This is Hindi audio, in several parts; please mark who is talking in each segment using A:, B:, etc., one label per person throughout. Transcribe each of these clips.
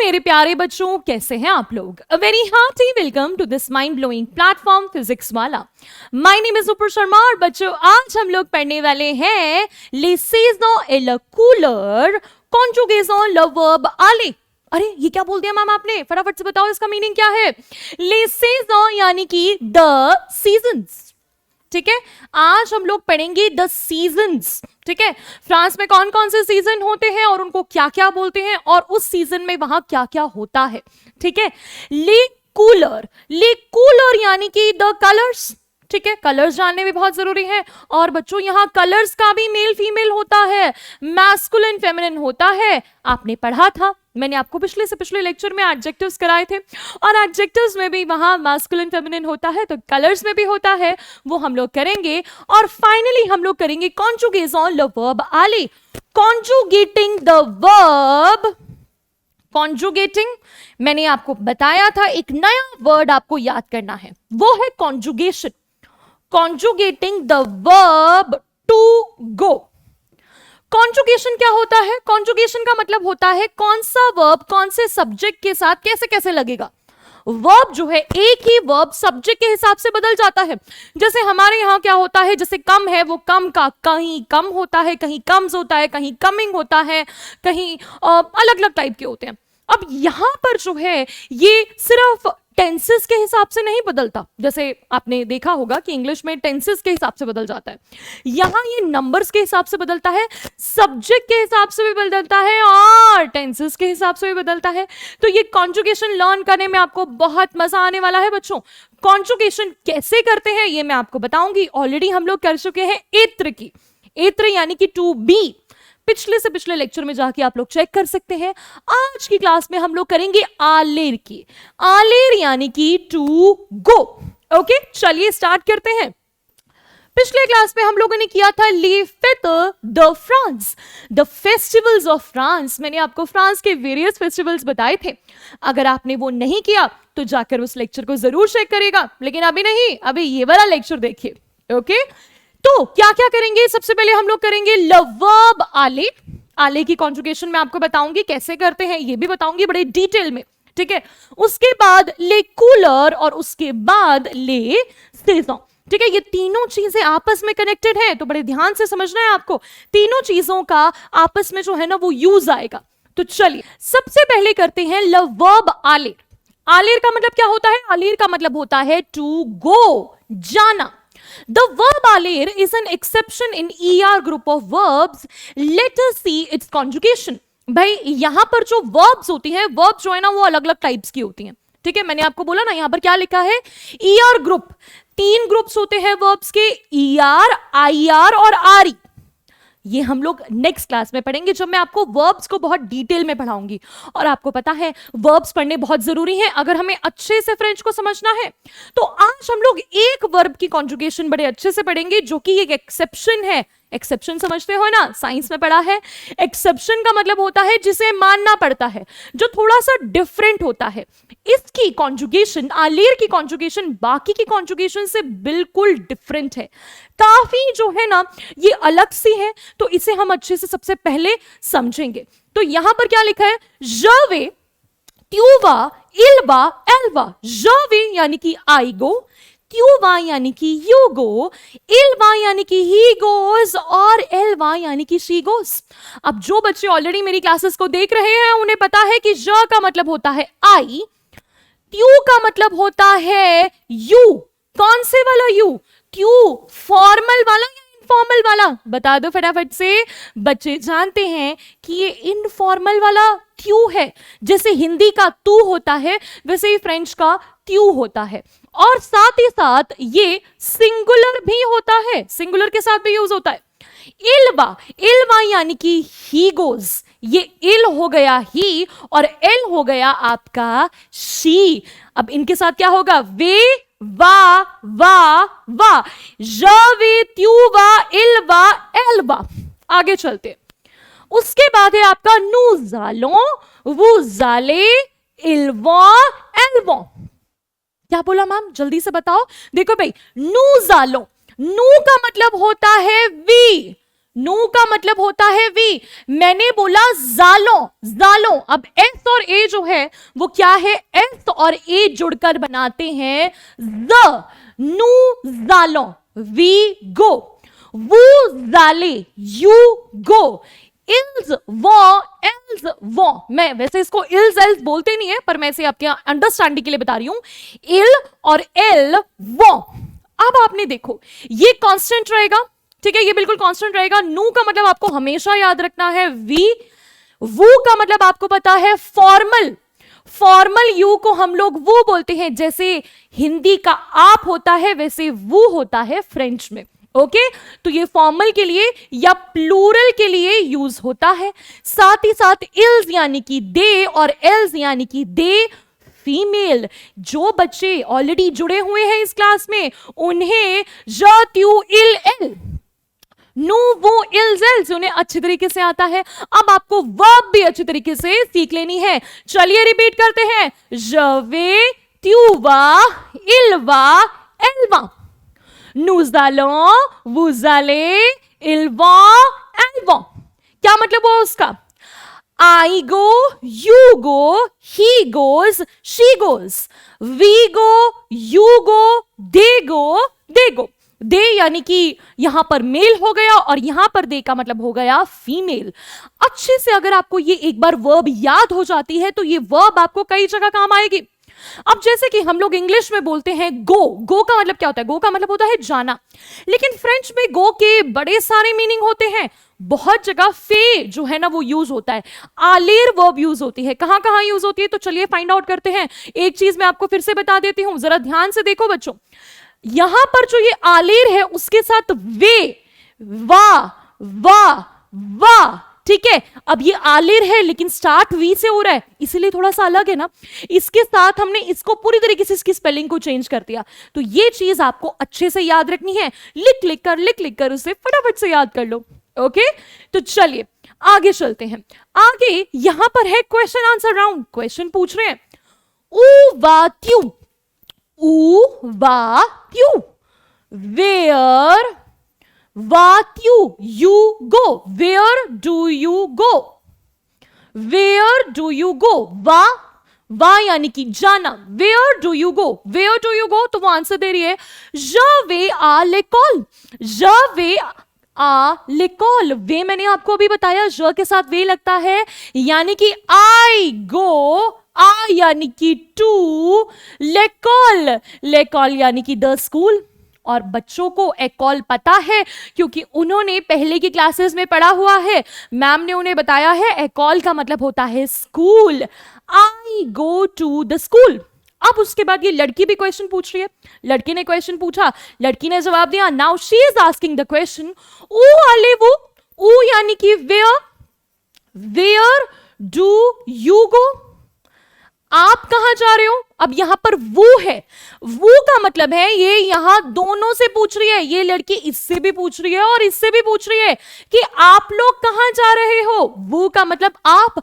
A: मेरे प्यारे बच्चों, कैसे हैं आप लोग? A very hearty welcome to this mind blowing platform physics वाला। माय नेम इज ऊपर शर्मा और बच्चों आज हम लोग पढ़ने वाले हैं लिसिनो एल कूलर कॉन्जुगेशन ल वर्ब आले। अरे ये क्या बोल दिया मैम आपने? फटाफट से बताओ इसका मीनिंग क्या है। लिसिनो यानी कि द सीजन्स। ठीक है, आज हम लोग पढ़ेंगे द सीजन्स। ठीक है, फ्रांस में कौन कौन से सीजन होते हैं और उनको क्या क्या बोलते हैं और उस सीजन में वहां क्या क्या होता है। ठीक है, ले कूलर यानी कि द कलर्स। ठीक है, कलर्स जानने भी बहुत जरूरी है। और बच्चों यहाँ कलर्स का भी मेल फीमेल होता है, मैस्कुलिन फेमिनिन होता है। आपने पढ़ा था, मैंने आपको पिछले से पिछले लेक्चर में एडजेक्टिव्स कराए थे और एडजेक्टिव्स में भी वहां मैस्कुलिन फेमिनिन होता है, तो कलर्स में भी होता है, वो हम लोग करेंगे। और फाइनली हम लोग करेंगे कॉन्जुगेशन द वर्ब आले। कॉन्जुगेटिंग द वर्ब, कॉन्जुगेटिंग मैंने आपको बताया था, एक नया वर्ड आपको याद करना है, वो है conjugation. Conjugating the verb to go. Conjugation क्या होता है? कॉन्जुगेशन का मतलब होता है कौन सा वर्ब कौन से सब्जेक्ट के साथ कैसे कैसे लगेगा। वर्ब जो है एक ही वर्ब सब्जेक्ट के हिसाब से बदल जाता है। जैसे हमारे यहां क्या होता है, जैसे कम है वो कम का कहीं कम होता है, कहीं कम्स होता है, कहीं कमिंग होता है, कहीं अलग अलग टाइप के होते हैं। अब यहां पर जो है ये सिर्फ टेंसेस के हिसाब से नहीं बदलता। जैसे आपने देखा होगा कि इंग्लिश में टेंसेस के हिसाब से बदल जाता है, यहां ये नंबर्स के हिसाब से बदलता है, सब्जेक्ट के हिसाब से भी बदलता है और टेंसेस के हिसाब से भी बदलता है। तो ये कॉन्जुगेशन लर्न करने में आपको बहुत मजा आने वाला है बच्चों। कॉन्जुगेशन कैसे करते हैं ये मैं आपको बताऊंगी। ऑलरेडी हम लोग कर चुके हैं एत्र की, एत्र यानी कि टू बी, पिछले से पिछले लेक्चर में जाके आप लोग चेक कर सकते हैं। आज की क्लास में हम लोग करेंगे आलेर की, आलेर यानी कि टू गो। ओके, चलिए स्टार्ट करते हैं। पिछले क्लास में हम लोगों ने किया था ले फेट the France, the festivals of France. मैंने आपको फ्रांस के वेरियस फेस्टिवल्स बताए थे। अगर आपने वो नहीं किया तो जाकर उस लेक्चर को जरूर चेक करेगा, लेकिन अभी नहीं, अभी ये वाला लेक्चर देखिए। ओके, तो क्या क्या करेंगे? सबसे पहले हम लोग करेंगे ल वर्ब आले। आले की कॉन्जुगेशन मैं आपको बताऊंगी कैसे करते हैं, ये भी बताऊंगी बड़े डिटेल में। ठीक है, उसके बाद ले कूलर और उसके बाद ले सेजों। ठीक है, ये तीनों चीजें आपस में कनेक्टेड हैं, तो बड़े ध्यान से समझना है आपको। तीनों चीजों का आपस में जो है ना वो यूज आएगा। तो चलिए सबसे पहले करते हैं ल वर्ब आलेर। आलेर का मतलब क्या होता है? आलेर का मतलब होता है टू गो, जाना। The verb aler is an exception in ER group of verbs. Let us see its conjugation. भाई यहां पर जो verbs होती हैं, verbs जो है ना वो अलग अलग टाइप्स की होती हैं। ठीक है, मैंने आपको बोला ना यहां पर क्या लिखा है, ER ग्रुप। तीन ग्रुप्स होते हैं verbs के, ER, IR और RE। ये हम लोग नेक्स्ट क्लास में पढ़ेंगे जब मैं आपको वर्ब्स को बहुत डिटेल में पढ़ाऊंगी। और आपको पता है वर्ब्स पढ़ने बहुत जरूरी है अगर हमें अच्छे से फ्रेंच को समझना है। तो आज हम लोग एक वर्ब की कॉन्जुगेशन बड़े अच्छे से पढ़ेंगे जो कि एक एक्सेप्शन है। एक्सेप्शन समझते हो ना, साइंस में पढ़ा है। एक्सेप्शन का मतलब होता है जिसे मानना पड़ता है, जो थोड़ा सा डिफरेंट होता है। इसकी कॉन्जुगेशन, आलेर की कॉन्जुगेशन बाकी की कॉन्जुगेशन से बिल्कुल डिफरेंट है, काफी जो है ना ये अलग सी है। तो इसे हम अच्छे से सबसे पहले समझेंगे। तो यहां पर क्या लिखा है, जवे त्यूवा इल्वा एल्वा। जवे यानी कि आई गो, त्यूवा यानी कि यू गो, इल्वा यानी कि ही गोज और एल्वा यानी कि शी गोज। अब जो बच्चे ऑलरेडी मेरी क्लासेस को देख रहे हैं उन्हें पता है कि ज का मतलब होता है आई, त्यू का मतलब होता है यू। कौन से वाला यू? त्यू फॉर्मल वाला या इनफॉर्मल वाला? बता दो फटाफट से। बच्चे जानते हैं कि ये इनफॉर्मल वाला त्यू है। जैसे हिंदी का तू होता है वैसे ही फ्रेंच का त्यू होता है। और साथ ही साथ ये सिंगुलर भी होता है, सिंगुलर के साथ भी यूज होता है। इल्वा, इल्वा यानी कि ही गोज। ये इल हो गया ही और एल हो गया आपका शी। अब इनके साथ क्या होगा? वे वा वा वा, वे त्यू वा इल्वा एल्वा। आगे चलते, उसके बाद है आपका नू जालो, वो जाले इल्वा एल्वो। क्या बोला मैम? जल्दी से बताओ। देखो भाई, नू जालो, नू का मतलब होता है वी, नो का मतलब होता है वी। मैंने बोला जालो, जालो। अब एस और ए जो है वो क्या है, एस और ए जुड़कर बनाते हैं ज। नू जालो, वी गो। वो जाले, यू गो। इल्स वो, एल्स वो। मैं वैसे इसको इल्स एल्स बोलते नहीं है, पर मैं इसे आपके अंडरस्टैंडिंग के लिए बता रही हूं। इल और एल वो। अब आपने देखो ये कांस्टेंट रहेगा, ठीक है, ये बिल्कुल कांस्टेंट रहेगा। नू का मतलब आपको हमेशा याद रखना है वी। वू का मतलब आपको पता है फॉर्मल। फॉर्मल यू को हम लोग वो बोलते हैं, जैसे हिंदी का आप होता है वैसे वो होता है फ्रेंच में। ओके तो ये फॉर्मल के लिए या प्लूरल के लिए यूज होता है। साथ ही साथ इल्स यानी कि दे और एल्स यानी कि दे फीमेल। जो बच्चे ऑलरेडी जुड़े हुए हैं इस क्लास में उन्हें ज त्यू इल एल, नो वो इल्स एल्स उन्हें अच्छी तरीके से आता है। अब आपको वर्ब भी अच्छी तरीके से सीख लेनी है। चलिए रिपीट करते हैं, जवे त्यूवा इल्वा एल्वा। नूजालो वुजाले इल्वा एल्वा। क्या मतलब हुआ उसका? I go, you go, he goes, she goes, we go, you go, they go, they go। दे यानी कि यहां पर मेल हो गया और यहां पर दे का मतलब हो गया फीमेल। अच्छे से अगर आपको ये एक बार वर्ब याद हो जाती है तो ये वर्ब आपको कई जगह काम आएगी। अब जैसे कि हम लोग इंग्लिश में बोलते हैं गो, गो का मतलब क्या होता है? गो का मतलब होता है जाना, लेकिन फ्रेंच में गो के बड़े सारे मीनिंग होते हैं। बहुत जगह फे जो है ना वो यूज होता है, आलेर वर्ब यूज होती है। कहां कहां यूज होती है तो चलिए फाइंड आउट करते हैं। एक चीज मैं आपको फिर से बता देती हूं, जरा ध्यान से देखो बच्चों। यहां पर जो ये आलेर है उसके साथ वे, वा, वा, वा, ठीक है। अब ये आलेर है लेकिन स्टार्ट वी से हो रहा है, इसीलिए थोड़ा सा अलग है ना। इसके साथ हमने इसको पूरी तरीके से इसकी स्पेलिंग को चेंज कर दिया। तो ये चीज आपको अच्छे से याद रखनी है। लिख लिख कर उसे फटाफट से याद कर लो। ओके तो चलिए आगे चलते हैं। आगे यहां पर है क्वेश्चन आंसर राउंड। क्वेश्चन पूछ रहे हैं ऊ वा त्यू, ऊ वा त्यू, where what you go, where do you go, where do you go। वा यानी कि जाना, where do you go, where do you go। तो वो आंसर दे रही है je vais à l'école, je vais à l'école। वे मैंने आपको अभी बताया ज के साथ वे लगता है, यानी कि I go, आ यानी कि टू, l'école, l'école यानी कि द स्कूल। और बच्चों को एकॉल पता है क्योंकि उन्होंने पहले की क्लासेस में पढ़ा हुआ है। मैम ने उन्हें बताया है एकॉल का मतलब होता है school. I go to the school. अब उसके बाद ये लड़की भी क्वेश्चन पूछ रही है। लड़की ने क्वेश्चन पूछा, लड़की ने जवाब दिया। Now she is asking the question ऊ आले वो, ऊ यानी कि where, where do you go, आप कहां जा रहे हो। अब यहां पर वो है, वो का मतलब है ये यहां दोनों से पूछ रही है। ये लड़की इससे भी पूछ रही है और इससे भी पूछ रही है कि आप लोग कहां जा रहे हो। वो का मतलब आप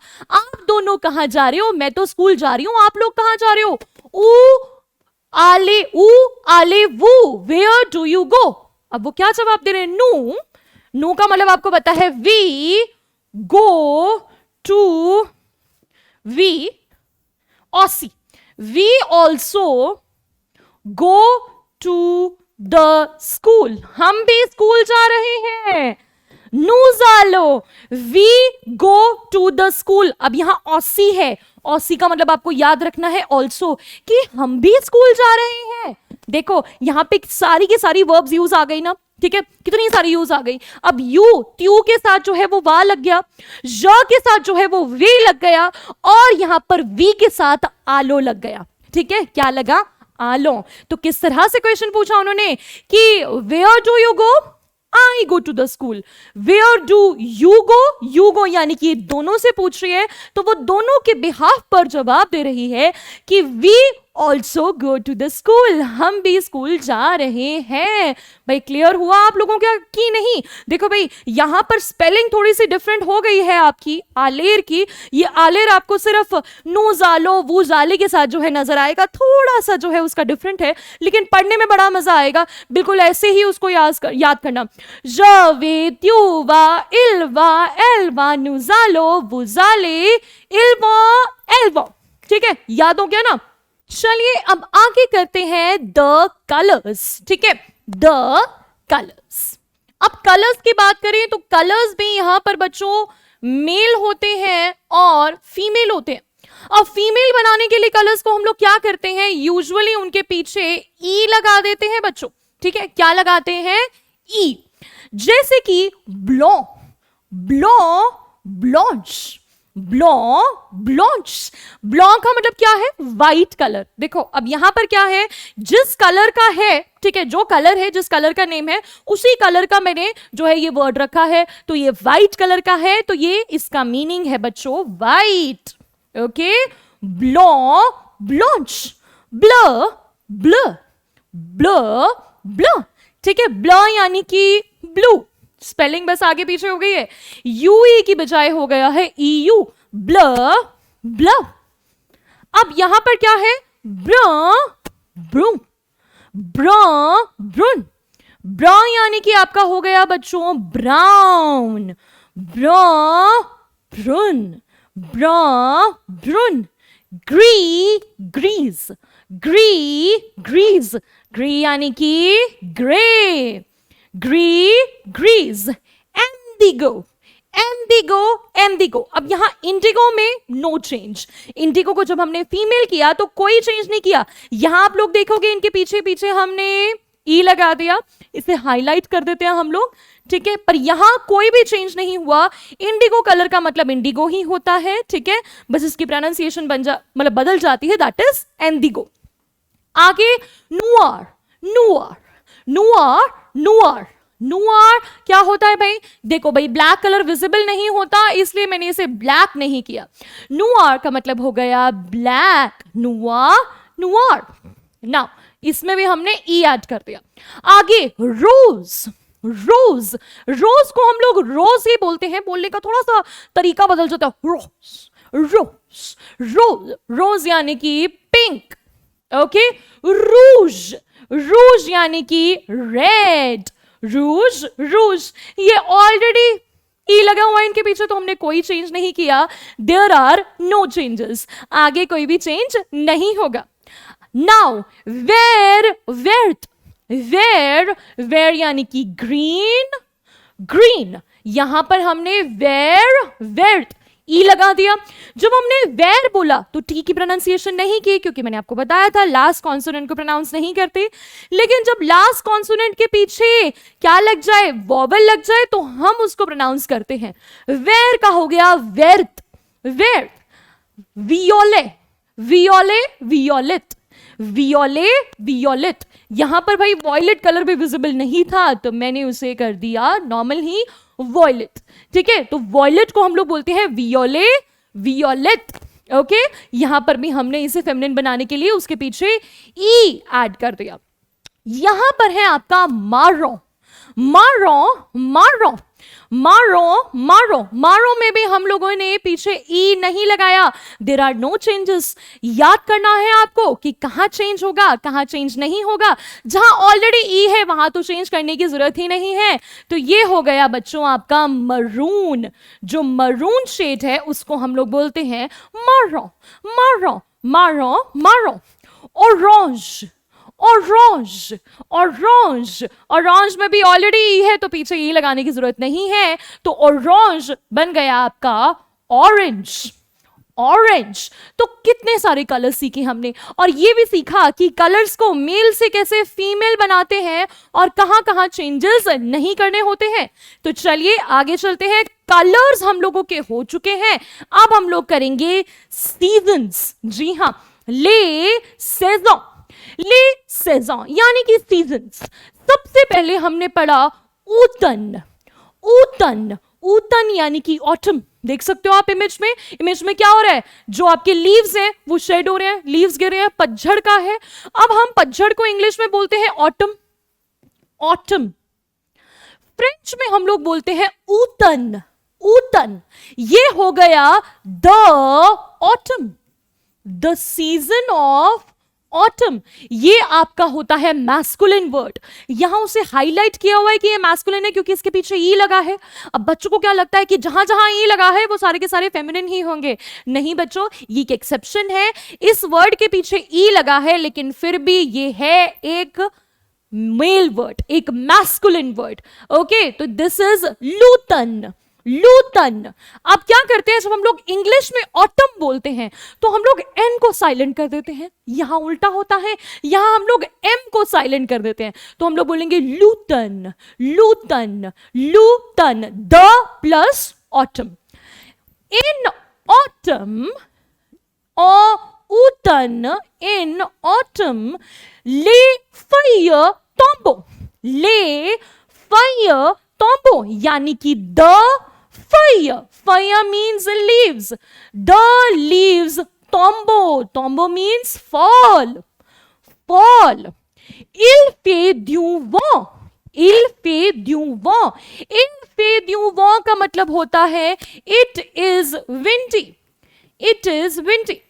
A: दोनों कहां जा रहे हो। मैं तो स्कूल जा रही हूं, आप लोग कहां जा रहे हो। ऊ आले वो, वेयर डू यू गो। अब वो क्या जवाब दे रहे हैं, नो। नो का मतलब आपको पता है we go to, we Aussie, we also go to the school। हम भी स्कूल जा रहे हैं। नूजालो we go to the school। अब यहां ऑसी है, ऑसी का मतलब आपको याद रखना है ऑल्सो कि हम भी स्कूल जा रहे हैं। देखो यहां पे सारी की सारी वर्ब्स यूज आ गई ना, ठीक है, कितनी सारी यूज आ गई। अब यू त्यू के साथ जो है वो वा लग गया, ज के साथ जो है वो वे लग गया और यहां पर वी के साथ आलो लग गया। ठीक है, क्या लगा, आलो। तो किस तरह से क्वेश्चन पूछा उन्होंने कि where do you go, I go to the school. Where do you go यानी कि दोनों से पूछ रही है, तो वो दोनों के बिहाफ पर जवाब दे रही है कि we also go to the school, हम भी स्कूल जा रहे हैं। भाई क्लियर हुआ आप लोगों क्या कि नहीं? देखो भाई यहां पर स्पेलिंग थोड़ी सी डिफरेंट हो गई है आपकी आलेर की। ये आलेर आपको सिर्फ नो जालो वो जाले के साथ जो है नजर आएगा, थोड़ा सा जो है उसका डिफरेंट है, लेकिन पढ़ने में बड़ा मजा आएगा। बिल्कुल ऐसे ही उसको याद करना। जवे त्युवा इल्वा एल्वा नुजालो वुजाले इल्वा एल्वा। ठीक है, याद हो गया ना? चलिए अब आगे करते हैं द कलर्स। ठीक है, द कलर्स। अब कलर्स की बात करें तो कलर्स भी यहां पर बच्चों मेल होते हैं और फीमेल होते हैं। अब फीमेल बनाने के लिए कलर्स को हम लोग क्या करते हैं, यूजुअली उनके पीछे ई लगा देते हैं बच्चों। ठीक है, क्या लगाते हैं? ई। जैसे कि ब्लो, ब्लो, ब्लॉन्च, ब्लॉ, ब्लॉन्च। ब्लॉ का मतलब क्या है? White colour. देखो अब यहां पर क्या है, जिस कलर का है, ठीक है, जो कलर है, जिस कलर का नेम है, उसी कलर का मैंने जो है ये वर्ड रखा है। तो ये व्हाइट कलर का है, तो ये इसका मीनिंग है बच्चों व्हाइट। ओके, ब्लॉ, ब्लॉन्च, ब्लर, ब्लर, ब्लर, ब्लर। ठीक है, ब्लर यानी कि ब्लू। स्पेलिंग बस आगे पीछे हो गई है, यूई की बजाय हो गया है ईयू, ब्लर, ब्लर। अब यहां पर क्या है? ब्र, ब्रू, ब्र, ब्रून। ब्रा यानी कि आपका हो गया बच्चों ब्राउन, ब्र, ब्रून, ब्र, ब्रून। ग्री, ग्रीज, ग्री, ग्रीज। ग्री यानी कि ग्रे, ग्री, ग्रीज। Indigo, indigo, indigo. अब यहां इंडिगो में नो चेंज। इंडिगो को जब हमने फीमेल किया तो कोई चेंज नहीं किया। यहां आप लोग देखोगे इनके पीछे पीछे हमने ई लगा दिया, इसे हाईलाइट कर देते हैं हम लोग। ठीक है, पर यहां कोई भी चेंज नहीं हुआ। इंडिगो कलर का मतलब इंडिगो ही होता है। ठीक है, बस इसकी प्रोनाउंसिएशन मतलब बदल जाती है, दैट इज एंडिगो। आगे noir, noir, noir, noir. Noir क्या होता है भाई? देखो भाई ब्लैक कलर विजिबल नहीं होता, इसलिए मैंने इसे ब्लैक नहीं किया। नुआर का मतलब हो गया ब्लैक, नुआ, नुआर। नाउ इसमें भी हमने ई ऐड कर दिया। आगे रोज, रोज। रोज को हम लोग रोज ही बोलते हैं, बोलने का थोड़ा सा तरीका बदल जाता है। रोज, रोज, रोज। रोज यानी कि पिंक। ओके, रूज, रूज यानी कि रेड, रूज, रूज। ये ऑलरेडी ई लगा हुआ है इनके पीछे, तो हमने कोई चेंज नहीं किया। देयर आर नो चेंजेस, आगे कोई भी चेंज नहीं होगा। नाउ वेर, वेर्थ, वेर, वेर यानी कि ग्रीन, ग्रीन। यहां पर हमने वेर, वेर्थ, ई लगा दिया। जब हमने वेर बोला तो टी की प्रोनाउंसिएशन नहीं की, क्योंकि मैंने आपको बताया था लास्ट कॉन्सोनेंट को प्रोनाउंस नहीं करते। लेकिन जब लास्ट कॉन्सोनेंट के पीछे क्या लग जाए, वॉवल लग जाए, तो हम उसको प्रोनाउंस करते हैं। वेर का हो गया वेर्थ, वेर्थ। वियोले, वियोले, वियोलेट, वियोले, वियोलेट। यहां पर भाई वॉयलेट कलर भी विजिबल नहीं था, तो मैंने उसे कर दिया नॉर्मल ही वॉयलेट। ठीक है, तो वॉयलेट को हम लोग बोलते हैं वियोले, वियोलेट। ओके, यहां पर भी हमने इसे फेमिनिन बनाने के लिए उसके पीछे ई ऐड कर दिया। यहां पर है आपका मारो, मारो, मारो, मारो, मारो। मारो में भी हम लोगों ने पीछे ई नहीं लगाया। There are no changes. याद करना है आपको कि कहां चेंज होगा, कहां चेंज नहीं होगा। जहां ऑलरेडी ई है वहां तो चेंज करने की जरूरत ही नहीं है। तो ये हो गया बच्चों आपका मरून। जो मरून शेड है उसको हम लोग बोलते हैं मारो, मारो, मारो, मारो। Orange, orange, orange. ऑरेंज में भी ऑलरेडी ई है, तो पीछे ई लगाने की जरूरत नहीं है। तो ऑरेंज बन गया आपका ऑरेंज, ऑरेंज। तो कितने सारे कलर्स सीखे हमने, और ये भी सीखा कि कलर्स को मेल से कैसे फीमेल बनाते हैं और कहां कहां चेंजेस नहीं करने होते हैं। तो चलिए आगे चलते हैं। कलर्स हम लोगों के हो चुके हैं, अब हम लोग करेंगे सीजन्स। जी हां, ले सेजन, ले सेजन यानी कि सीजन्स। सबसे पहले हमने पढ़ा ऊतन, ऊतन, ऊतन यानी कि ऑटम। देख सकते हो आप इमेज में क्या हो रहा है, जो आपके लीव्स हैं वो शेड हो रहे हैं, लीव्स गिर रहे हैं, पतझड़ का है। अब हम पतझड़ को इंग्लिश में बोलते हैं ऑटम, ऑटम। फ्रेंच में हम लोग बोलते हैं ऊतन, ऊतन। ये हो गया the autumn, the season of autumn. ये आपका होता है मैस्कुलिन वर्ड। यहां उसे हाईलाइट किया हुआ है कि ये मैस्कुलिन है क्योंकि इसके पीछे ई लगा है। अब बच्चों को क्या लगता है कि जहां जहां ई लगा है वो सारे के सारे फेमिनिन ही होंगे। नहीं बच्चों, ये एक एक्सेप्शन है। इस वर्ड के पीछे ई लगा है लेकिन फिर भी ये है एक मेल वर्ड, एक मैस्कुलिन वर्ड। ओके, तो दिस इज लूतन, लूतन। अब क्या करते हैं, जब हम लोग इंग्लिश में ऑटम बोलते हैं तो हम लोग एन को साइलेंट कर देते हैं। यहां उल्टा होता है, यहां हम लोग एम को साइलेंट कर देते हैं। तो हम लोग बोलेंगे लूतन, लूतन, लूतन, the plus autumn. In autumn autumn, in autumn, lay fire tombo, lay fire tombo, यानी कि the fire, fire means leaves, the leaves tombo, tombo means fall, fall. Il fait du vent, il fait du vent, il fait du vent का मतलब होता है it is windy, it is windy.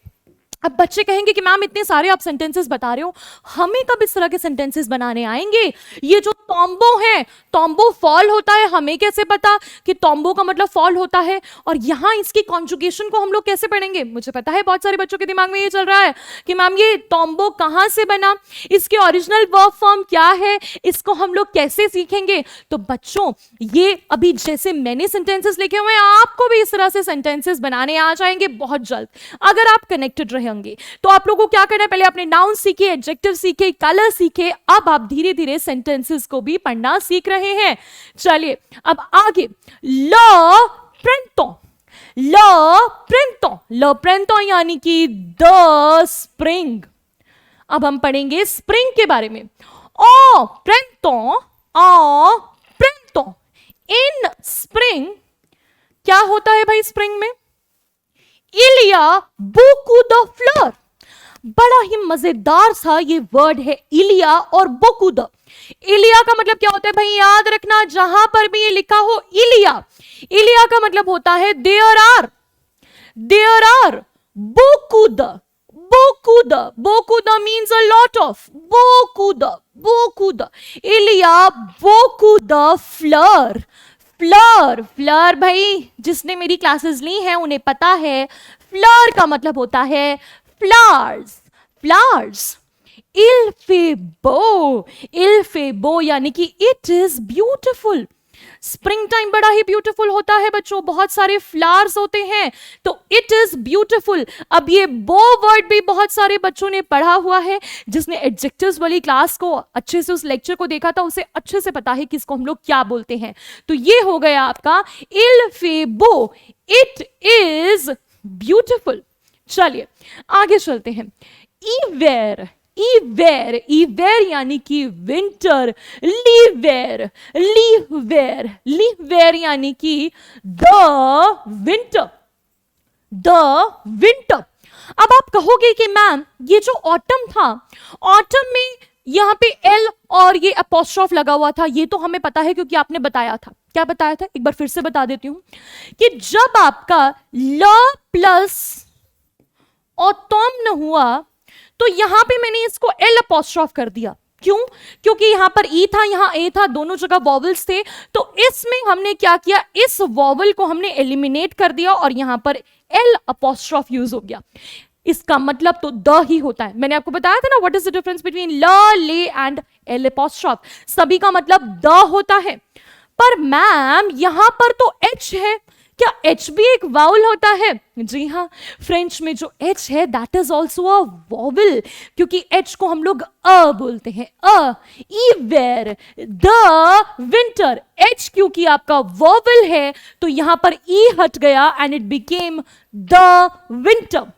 A: अब बच्चे कहेंगे कि मैम इतने सारे आप सेंटेंसेस बता रहे हो, हमें कब इस तरह के सेंटेंसेस बनाने आएंगे? ये जो टॉम्बो है, टॉम्बो फॉल होता है, हमें कैसे पता कि टॉम्बो का मतलब फॉल होता है? और यहां इसकी कॉन्जुगेशन को हम लोग कैसे पढ़ेंगे? मुझे पता है बहुत सारे बच्चों के दिमाग में ये चल रहा है कि मैम ये टॉम्बो कहां से बना, इसके ओरिजिनल वर्ब फॉर्म क्या है, इसको हम लोग कैसे सीखेंगे? तो बच्चों, ये अभी जैसे मैंने सेंटेंसेस लिखे हुए हैं, आपको भी इस तरह से सेंटेंसेस बनाने आ जाएंगे बहुत जल्द, अगर आप कनेक्टेड रहे। तो आप लोगों को क्या करना है, पहले अपने नाउन सीखे, एडजेक्टिव सीखे, कलर सीखे, अब आप धीरे धीरे सेंटेंसेस को भी पढ़ना सीख रहे हैं। चलिए अब आगे, ल प्रेंटो, ल प्रेंटो, ल प्रेंटो यानी कि द स्प्रिंग। अब हम पढ़ेंगे स्प्रिंग के बारे में। ओ प्रेंटो, ओ प्रेंटो, इन स्प्रिंग क्या होता है भाई स्प्रिंग में? इलिया बोकू द फ्लोर। बड़ा ही मजेदार सा ये वर्ड है इलिया और बोकू द। इलिया का मतलब क्या होता है भाई, याद रखना, जहां पर भी ये लिखा हो इलिया, इलिया का मतलब होता है देयर आर, देयर आर बोकू द, बोकू द, बोकू द मीन्स अ लॉट ऑफ, बोकू द, बोकू द, इलिया बोकू द फ्लोर। फ्लर, फ्लर भाई जिसने मेरी क्लासेस ली हैं उन्हें पता है, फ्लर का मतलब होता है फ्लावर्स, फ्लावर्स। इल फेबो, इल फेबो यानी कि it is beautiful. Spring time बड़ा ही ब्यूटीफुल होता है बच्चों, बहुत सारे फ्लावर्स होते हैं, तो इट इज ब्यूटीफुल। अब ये बो वर्ड भी बहुत सारे बच्चों ने पढ़ा हुआ है, जिसने एडजेक्टिव्स वाली क्लास को अच्छे से, उस लेक्चर को देखा था, उसे अच्छे से पता है कि इसको हम लोग क्या बोलते हैं। तो ये हो गया आपका इल फेबो, इट इज ब्यूटीफुल। चलिए आगे चलते हैं। ईवेर, ईवेर, ईवेर यानी कि विंटर। लीवेर, लीवेर, लीवेर यानी कि द विंटर, द विंटर। अब आप कहोगे कि मैम ये जो ऑटम था, ऑटम में यहां पे एल और ये अपोस्ट्रोफ लगा हुआ था, ये तो हमें पता है क्योंकि आपने बताया था। क्या बताया था, एक बार फिर से बता देती हूं कि जब आपका ल प्लस ऑटम हुआ तो यहां पे मैंने इसको एल अपोस्ट्रोफ कर दिया। क्यों? क्योंकि यहां पर ई था, यहां ए था, दोनों जगह वॉवल्स थे, तो इसमें हमने क्या किया, इस वॉवल को हमने एलिमिनेट कर दिया और यहां पर एल अपोस्ट्रोफ यूज हो गया। इसका मतलब तो द ही होता है। मैंने आपको बताया था ना, what is the difference between ल, ले एंड एल अपोस्ट्रोफ। सभी का मतलब द होता है, पर मैम यहां पर तो एच है, क्या एच भी एक वाउल होता है? जी हाँ, फ्रेंच में जो एच है that is also a vowel, क्योंकि एच को हम लोग अ बोलते हैं, अ। ईवेर, द विंटर, एच क्योंकि आपका वॉवल है तो यहां पर ई हट गया and it became the winter.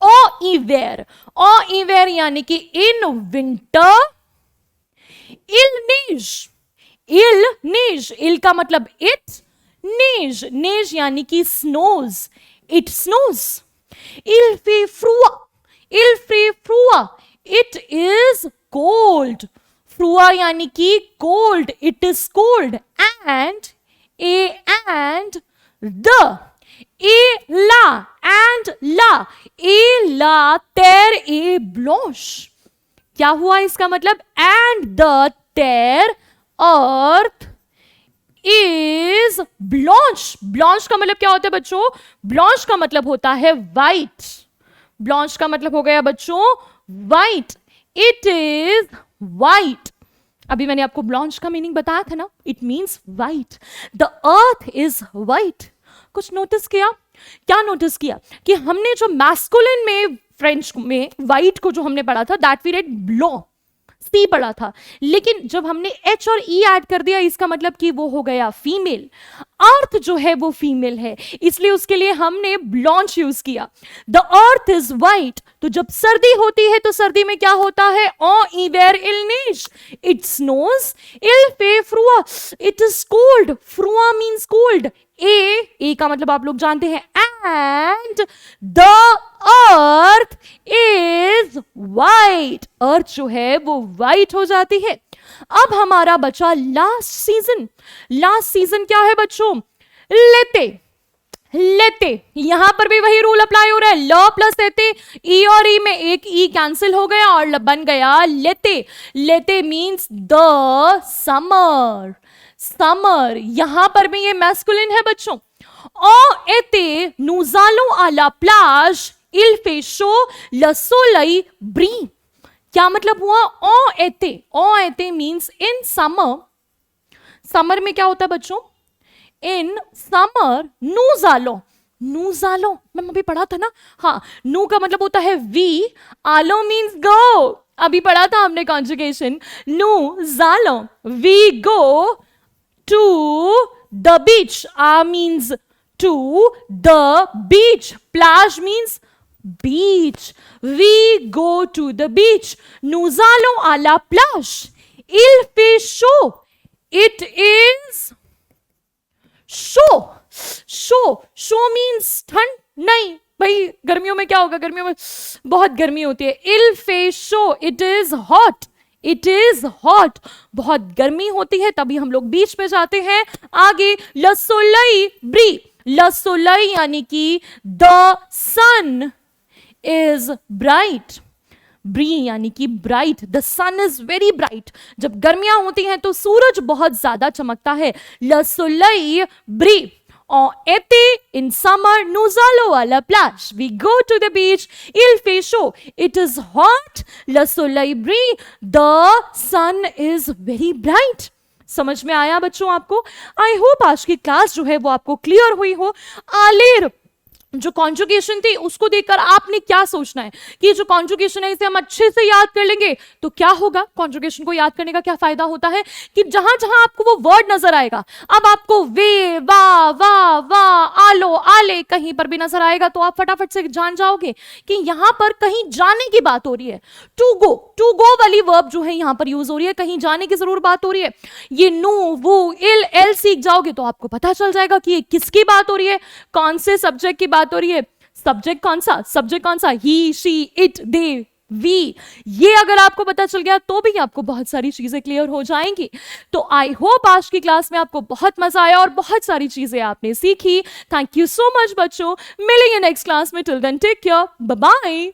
A: ओ ईवेर, ओ ईवेर यानी कि इन विंटर। इल नीज, इल नीज, इल का मतलब इट, नेज, नेज यानी कि snows, it snows. Il fait froid, il fait froid, it is cold. Froid यानी कि cold, it is cold. And the, la and la terre est blanche. क्या हुआ इसका मतलब? And the terre, earth is blanche. Blanche का मतलब क्या होता है बच्चों? Blanche का मतलब होता है white. Blanche का मतलब हो गया बच्चों white. It is white. अभी मैंने आपको ब्लॉन्च का मीनिंग बताया था ना, it means white. The earth is white. कुछ नोटिस किया? क्या नोटिस किया कि हमने जो मैस्कुलिन में फ्रेंच में व्हाइट को जो हमने पढ़ा था, दैट वी रेड ब्लो, सी पढ़ा था, लेकिन जब हमने एच और ई ऐड कर दिया इसका मतलब कि वो हो गया फीमेल. अर्थ जो है वो फीमेल है, इसलिए उसके लिए हमने ब्लॉन्च यूज किया. The earth is white. तो जब सर्दी होती है तो सर्दी में क्या होता है? ऑ इवेर इल नेज, इट स्नोज. इल फे फ्रुआ, इट इज कोल्ड. फ्रुआ मीन्स कोल्ड. ए का मतलब आप लोग जानते हैं. And the earth is white. Earth जो है वो व्हाइट हो जाती है. अब हमारा बचा लास्ट सीजन. लास्ट सीजन क्या है बच्चों? लेते. लेते, यहां पर भी वही रूल अप्लाई हो रहा है. ल प्लस लेते, ई और ई में एक ई कैंसिल हो गया और बन गया लेते. लेते मीन्स द समर. समर, यहां पर भी ये मैस्कुलिन है बच्चों. ओ एते नूजालो आला प्लाज इल फेशो लसोलई ब्री. क्या मतलब हुआ? ओ एते मीन्स इन समर. समर में क्या होता है बच्चों? In summer नूजालो. नूजालो मैम अभी पढ़ा था ना. हाँ, नू का मतलब होता है वी, आलो मीन्स गो. अभी पढ़ा था हमने कॉन्जुगेशन. नूजालो, we go to the beach. आ मीन्स टू द बीच. प्लाज means beach. We go to the beach. Nous allons à la plage. Il fait chaud. It is chaud. Chaud means ठंड. नहीं भाई, गर्मियों में क्या होगा? गर्मियों में बहुत गर्मी होती है. Il fait chaud. It is hot. It is hot. बहुत गर्मी होती है, तभी हम लोग बीच पे जाते हैं. आगे Le soleil brille. Le soleil यानी कि the sun is bright. ब्री यानी कि bright. The sun is very bright. जब गर्मियां होती हैं तो सूरज बहुत ज्यादा चमकता है. Le soleil brille. En été, in summer, nous allons à la plage. We go to the beach. Il fait chaud. It is hot. Le soleil brille. The sun is very bright. समझ में आया बच्चों आपको? आई होप आज की क्लास जो है वो आपको क्लियर हुई हो. आलेर जो कॉन्जुगेशन थी उसको देखकर आपने क्या सोचना है कि जो कॉन्जुगेशन है इसे हम अच्छे से याद कर लेंगे तो क्या होगा? कॉन्जुगेशन को याद करने का क्या फायदा होता है कि जहां जहां आपको वो वर्ड नजर आएगा, अब आपको वे, वा, वा, वा, आलो, आले कहीं पर भी नजर आएगा तो आप फटाफट से जान जाओगे कि यहां पर कहीं जाने की बात हो रही है. टू गो वाली वर्ब जो है यहां पर यूज हो रही है, कहीं जाने की जरूर बात हो रही है. ये नु, वो, इल, एल सीख जाओगे तो आपको पता चल जाएगा कि ये किसकी बात हो रही है, कौन से सब्जेक्ट की बात हो रही है. सब्जेक्ट कौन सा? ही, शी, इट, दे, वी. ये अगर आपको पता चल गया तो भी आपको बहुत सारी चीजें क्लियर हो जाएंगी. तो आई होप आज की क्लास में आपको बहुत मजा आया और बहुत सारी चीजें आपने सीखी. थैंक यू सो मच बच्चों. मिलेंगे नेक्स्ट क्लास में. Till then take care. Bye bye.